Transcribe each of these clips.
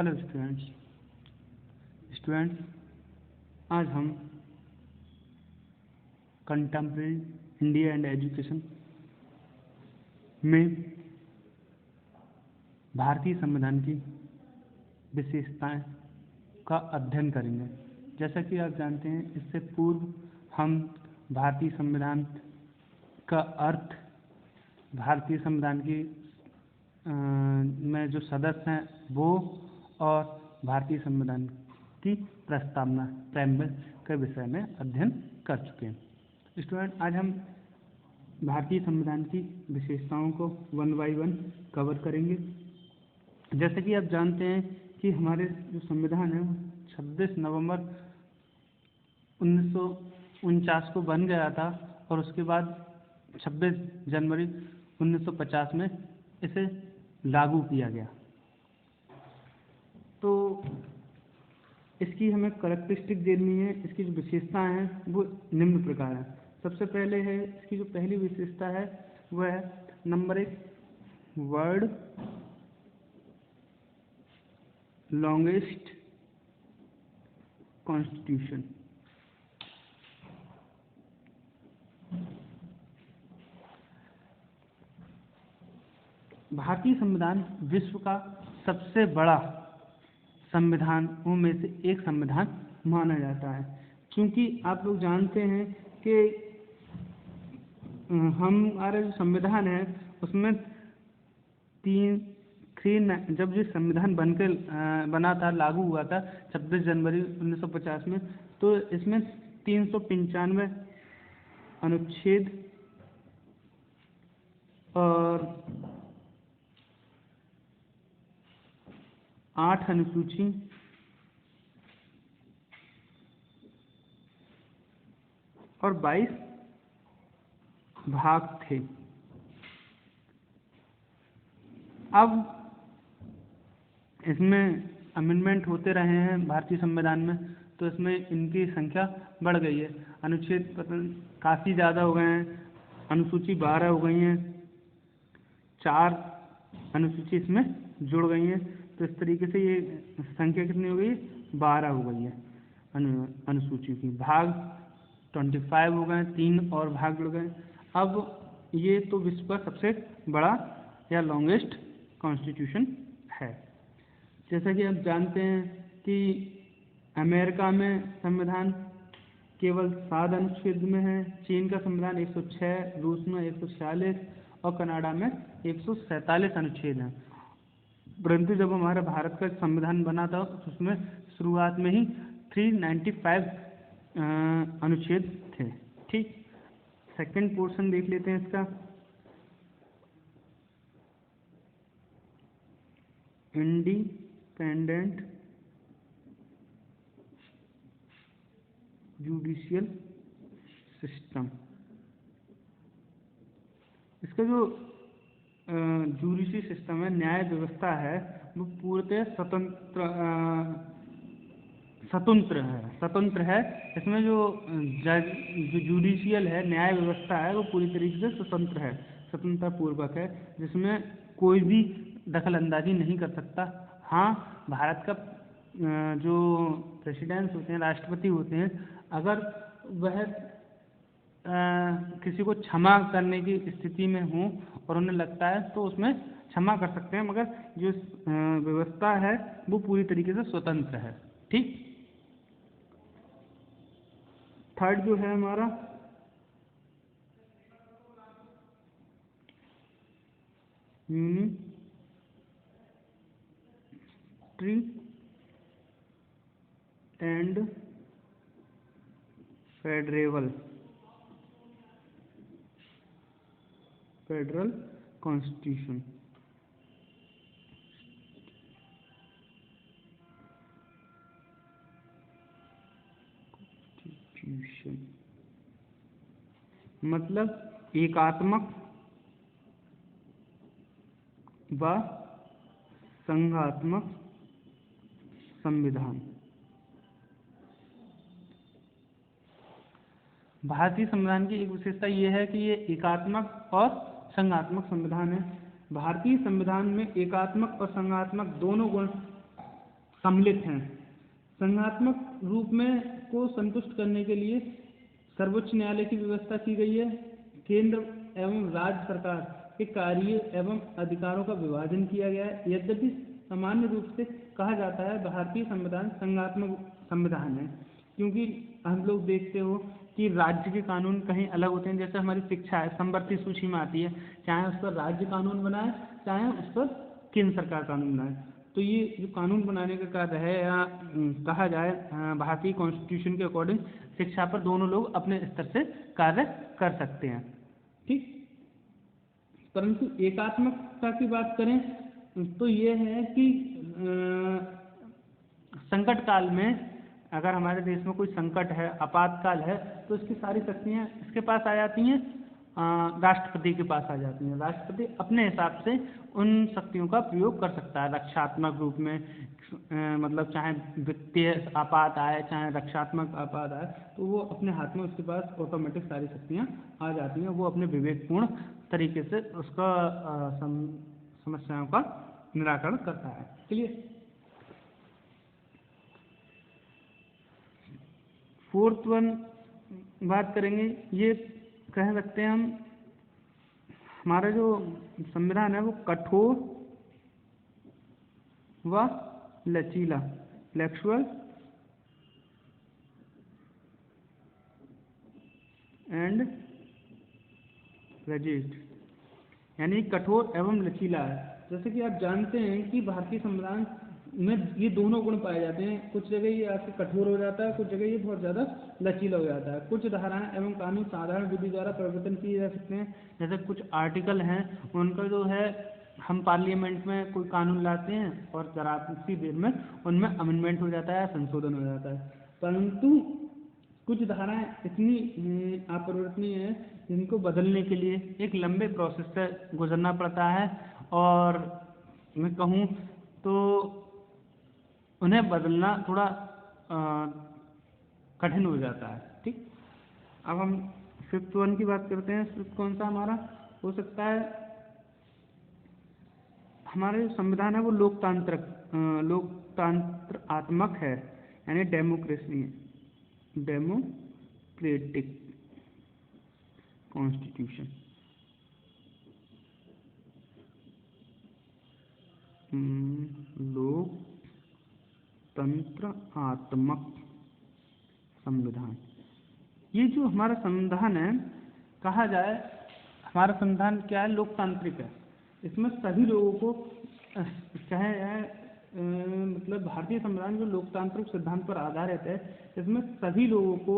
Hello students, आज हम contemporary India and education में भारतीय संविधान की विशेषताएं का अध्ययन करेंगे। जैसा कि आप जानते हैं, इससे पूर्व हम भारतीय संविधान का अर्थ, भारतीय संविधान की में जो सदस्य हैं वो, और भारतीय संविधान की प्रस्तावना प्रेम्बल के विषय में अध्ययन कर चुके हैं। स्टूडेंट, आज हम भारतीय संविधान की विशेषताओं को वन बाई वन कवर करेंगे। जैसे कि आप जानते हैं कि हमारे जो संविधान है वो 26 नवंबर 1949 को बन गया था, और उसके बाद 26 जनवरी 1950 में इसे लागू किया गया। तो इसकी हमें करैक्टरिस्टिक देनी है। इसकी जो विशेषताएं हैं वो निम्न प्रकार है। सबसे पहले है, इसकी जो पहली विशेषता है वह है नंबर 1, वर्ल्ड लॉन्गेस्ट कॉन्स्टिट्यूशन। भारतीय संविधान विश्व का सबसे बड़ा संविधानों में से एक संविधान माना जाता है, क्योंकि आप लोग जानते हैं कि हमारा जो संविधान है उसमें जब ये संविधान बनकर बना था, लागू हुआ था 26 जनवरी 1950 में, तो इसमें 395 अनुच्छेद और 8 अनुसूची और 22 भाग थे। अब इसमें अमेंडमेंट होते रहे हैं भारतीय संविधान में, तो इसमें इनकी संख्या बढ़ गई है। अनुच्छेद काफ़ी ज़्यादा हो गए हैं, अनुसूची 12 हो गई हैं, 4 अनुसूची इसमें जुड़ गई हैं। तो इस तरीके से ये संख्या कितनी हो गई? 12 हो गई है अनुसूची की। भाग 25 हो गए, 3 और भाग जुड़ गए। अब ये तो विश्व का सबसे बड़ा या लॉन्गेस्ट कॉन्स्टिट्यूशन है। जैसा कि आप जानते हैं कि अमेरिका में संविधान केवल 7 अनुच्छेद में है, चीन का संविधान 106, रूस में 146 और कनाडा में 147 अनुच्छेद हैं। परंतु जब हमारा भारत का संविधान बना था उसमें शुरुआत में ही 395 अनुच्छेद थे। ठीक, सेकंड पोर्शन देख लेते हैं इसका। Independent judicial system. इसका जो जुडिशरी सिस्टम है, न्याय व्यवस्था है, वो पूर्णतः स्वतंत्र है। इसमें जो जुडिशियल है, न्याय व्यवस्था है, वो पूरी तरीके से स्वतंत्र है, स्वतंत्रता पूर्वक है, जिसमें कोई भी दखल अंदाजी नहीं कर सकता। हाँ, भारत का जो प्रेसिडेंट होते हैं, राष्ट्रपति होते हैं, अगर वह किसी को क्षमा करने की स्थिति में हो और उन्हें लगता है तो उसमें क्षमा कर सकते हैं, मगर जो व्यवस्था है वो पूरी तरीके से स्वतंत्र है। ठीक, थर्ड जो है हमारा यूनिटरी एंड फेडरल कॉन्स्टिट्यूशन। मतलब एकात्मक व संघात्मक संविधान। भारतीय संविधान की एक विशेषता यह है कि ये एकात्मक और संघात्मक संविधान है। भारतीय संविधान में एकात्मक और संघात्मक दोनों गुण सम्मिलित हैं। संघात्मक रूप में को संतुष्ट करने के लिए सर्वोच्च न्यायालय की व्यवस्था की गई है। केंद्र एवं राज्य सरकार के कार्य एवं अधिकारों का विभाजन किया गया है। यद्यपि सामान्य रूप से कहा जाता है भारतीय संविधान संघात्मक संविधान है, क्योंकि हम लोग देखते हो कि राज्य के कानून कहीं अलग होते हैं। जैसे हमारी शिक्षा है समवर्ती सूची में आती है, चाहे उस पर राज्य कानून बनाए चाहे उस पर केंद्र सरकार कानून बनाए। तो ये जो कानून बनाने का कार्य है या कहा जाए भारतीय कॉन्स्टिट्यूशन के अकॉर्डिंग शिक्षा पर दोनों लोग अपने स्तर से कार्य कर सकते हैं, ठीक। परंतु एकात्मकता की बात करें तो ये है कि संकट काल में अगर हमारे देश में कोई संकट है, आपातकाल है, तो इसकी सारी शक्तियाँ इसके पास आ जाती हैं, राष्ट्रपति के पास आ जाती हैं। राष्ट्रपति अपने हिसाब से उन शक्तियों का प्रयोग कर सकता है रक्षात्मक रूप में, मतलब चाहे वित्तीय आपात आए चाहे रक्षात्मक आपात आए, तो वो अपने हाथ में उसके पास ऑटोमेटिक सारी शक्तियाँ आ जाती हैं। वो अपने विवेकपूर्ण तरीके से उसका समस्याओं का निराकरण करता है। चलिए फोर्थ वन बात करेंगे, ये कह सकते हैं हम हमारा जो संविधान है वो कठोर व लचीला, फ्लेक्सिबल एंड रिजिड, यानी कठोर एवं लचीला है। जैसे कि आप जानते हैं कि भारतीय संविधान में ये दोनों गुण पाए जाते हैं। कुछ जगह ये आपसे कठोर हो जाता है, कुछ जगह ये बहुत ज़्यादा लचीला हो जाता है। कुछ धाराएं एवं कानून साधारण विधि द्वारा परिवर्तन किए जा सकते हैं। जैसे कुछ आर्टिकल हैं उनका जो है हम पार्लियामेंट में कोई कानून लाते हैं और जरा उसी देर में उनमें अमेंडमेंट हो जाता है, संशोधन हो जाता है। परंतु कुछ धाराएं इतनी अपरिवर्तनीय हैं जिनको बदलने के लिए एक लंबे प्रोसेस से गुजरना पड़ता है, और मैं कहूँ तो उन्हें बदलना थोड़ा कठिन हो जाता है, ठीक। अब हम फिफ्थ वन की बात करते हैं। फिफ्थ कौन सा हमारा हो सकता है, हमारा जो संविधान है वो लोकतंत्रात्मक है, यानी डेमोक्रेसी है, डेमोक्रेटिक कॉन्स्टिट्यूशन। लोकतंत्रात्मक संविधान। ये जो हमारा संविधान है, कहा जाए हमारा संविधान क्या है, लोकतांत्रिक है। इसमें सभी लोगों को चाहे मतलब भारतीय संविधान जो लोकतांत्रिक सिद्धांत पर आधारित है, इसमें सभी लोगों को,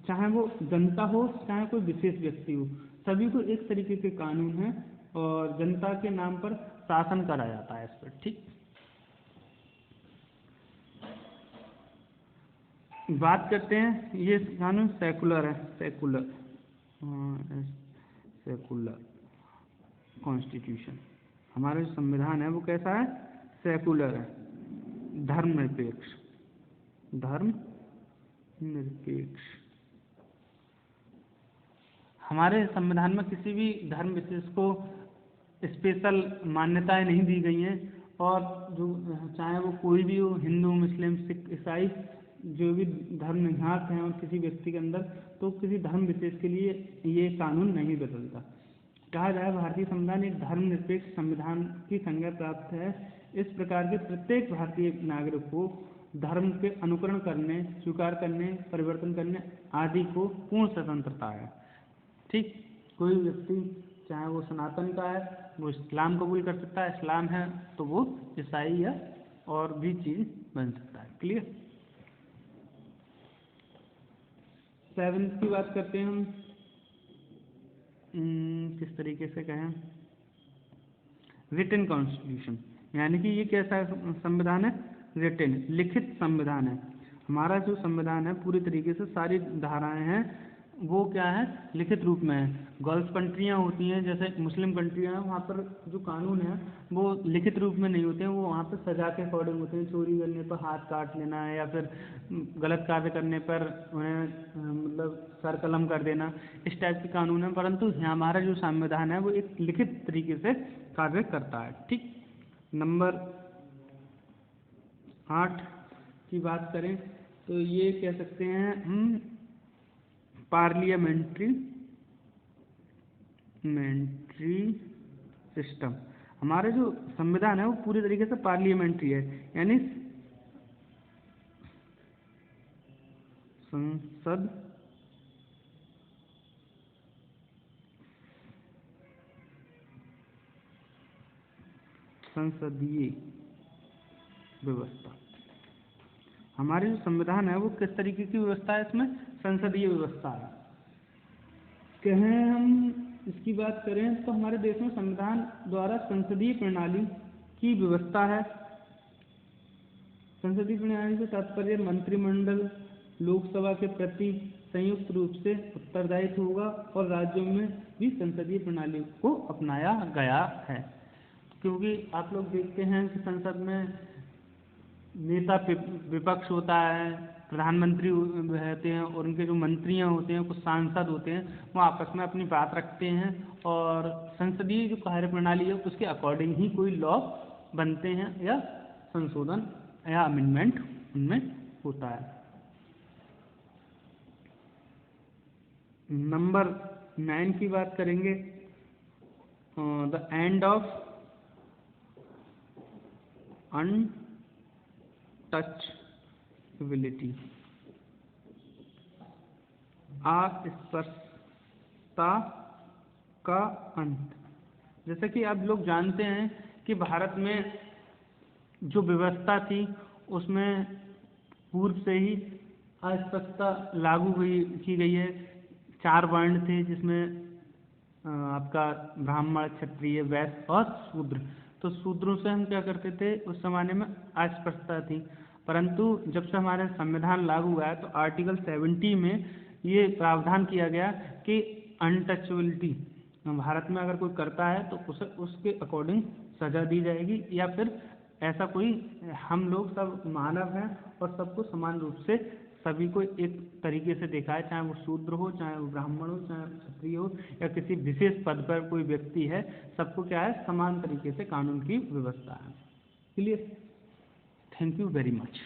चाहे वो जनता हो चाहे कोई विशेष व्यक्ति हो, सभी को एक तरीके के कानून हैं और जनता के नाम पर शासन करा जाता है इस पर, ठीक। बात करते हैं, ये कानून सेकुलर है, सेकुलर कॉन्स्टिट्यूशन। हमारा जो संविधान है वो कैसा है, सेकुलर है, धर्मनिरपेक्ष, धर्मनिरपेक्ष। हमारे संविधान में किसी भी धर्म विशेष को स्पेशल मान्यताएं नहीं दी गई हैं, और जो चाहे वो कोई भी हो, हिंदू मुस्लिम सिख ईसाई, जो भी धर्म निहित हैं और किसी व्यक्ति के अंदर, तो किसी धर्म विशेष के लिए ये कानून नहीं बदलता। कहा जाए भारतीय संविधान एक धर्मनिरपेक्ष संविधान की संज्ञा प्राप्त है। इस प्रकार के प्रत्येक भारतीय नागरिक को धर्म के अनुकरण करने, स्वीकार करने, परिवर्तन करने आदि को पूर्ण स्वतंत्रता है, ठीक। कोई व्यक्ति चाहे वो सनातन का है वो इस्लाम कबूल कर सकता है, इस्लाम है तो वो ईसाई या और भी चीज़ बन सकता है, क्लियर। सेवेंथ की बात करते हैं हम, किस तरीके से कहें, रिटन कॉन्स्टिट्यूशन, यानी कि ये कैसा संविधान है, रिटन, लिखित संविधान है। हमारा जो संविधान है पूरी तरीके से सारी धाराएं हैं वो क्या है, लिखित रूप में है। गल्फ कंट्रियां होती हैं, जैसे मुस्लिम कंट्रियां हैं, वहाँ पर जो कानून है वो लिखित रूप में नहीं होते हैं, वो वहाँ पर सजा के अकॉर्डिंग होते हैं। चोरी करने पर हाथ काट लेना है या फिर गलत कार्य करने पर उन्हें मतलब सर कलम कर देना, इस टाइप के कानून है। परंतु हमारा जो संविधान है वो एक लिखित तरीके से कार्य करता है, ठीक। नंबर 8 की बात करें तो ये कह सकते हैं हम पार्लियामेंट्री सिस्टम। हमारे जो संविधान है वो पूरी तरीके से पार्लियामेंट्री है, यानी संसदीय व्यवस्था। हमारे जो संविधान है वो किस तरीके की व्यवस्था है, इसमें संसदीय व्यवस्था है। कहें हम इसकी बात करें तो हमारे देश में संविधान द्वारा संसदीय प्रणाली की व्यवस्था है। संसदीय प्रणाली से तात्पर्य मंत्रिमंडल लोकसभा के प्रति संयुक्त रूप से उत्तरदायित्व होगा और राज्यों में भी संसदीय प्रणाली को अपनाया गया है। क्योंकि आप लोग देखते हैं कि संसद में नेता विपक्ष होता है, प्रधानमंत्री रहते हैं और उनके जो मंत्रियां होते हैं, कुछ सांसद होते हैं, वो आपस में अपनी बात रखते हैं और संसदीय जो कार्यप्रणाली है उसके अकॉर्डिंग ही कोई लॉ बनते हैं या संशोधन या अमेंडमेंट उनमें होता है। नंबर 9 की बात करेंगे, द एंड ऑफ अनटचेबिलिटी, अस्पृश्यता का अंत। जैसा कि आप लोग जानते हैं कि भारत में जो व्यवस्था थी उसमें पूर्व से ही अस्पृश्यता लागू की गई है। 4 वर्ण थे जिसमें आपका ब्राह्मण, क्षत्रिय, वैश्य और शूद्र। तो शूद्रों से हम क्या करते थे, उस जमाने में अस्पृश्यता थी, परंतु जब से हमारे संविधान लागू हुआ है तो आर्टिकल 70 में ये प्रावधान किया गया कि अनटचेबिलिटी भारत में अगर कोई करता है तो उसे उसके अकॉर्डिंग सजा दी जाएगी, या फिर ऐसा कोई, हम लोग सब मानव हैं और सबको समान रूप से सभी को एक तरीके से देखा है, चाहे वो शूद्र हो, चाहे वो ब्राह्मण हो, चाहे क्षत्रिय हो या किसी विशेष पद पर कोई व्यक्ति है, सबको क्या है समान तरीके से कानून की व्यवस्था है। Clear? Thank you very much.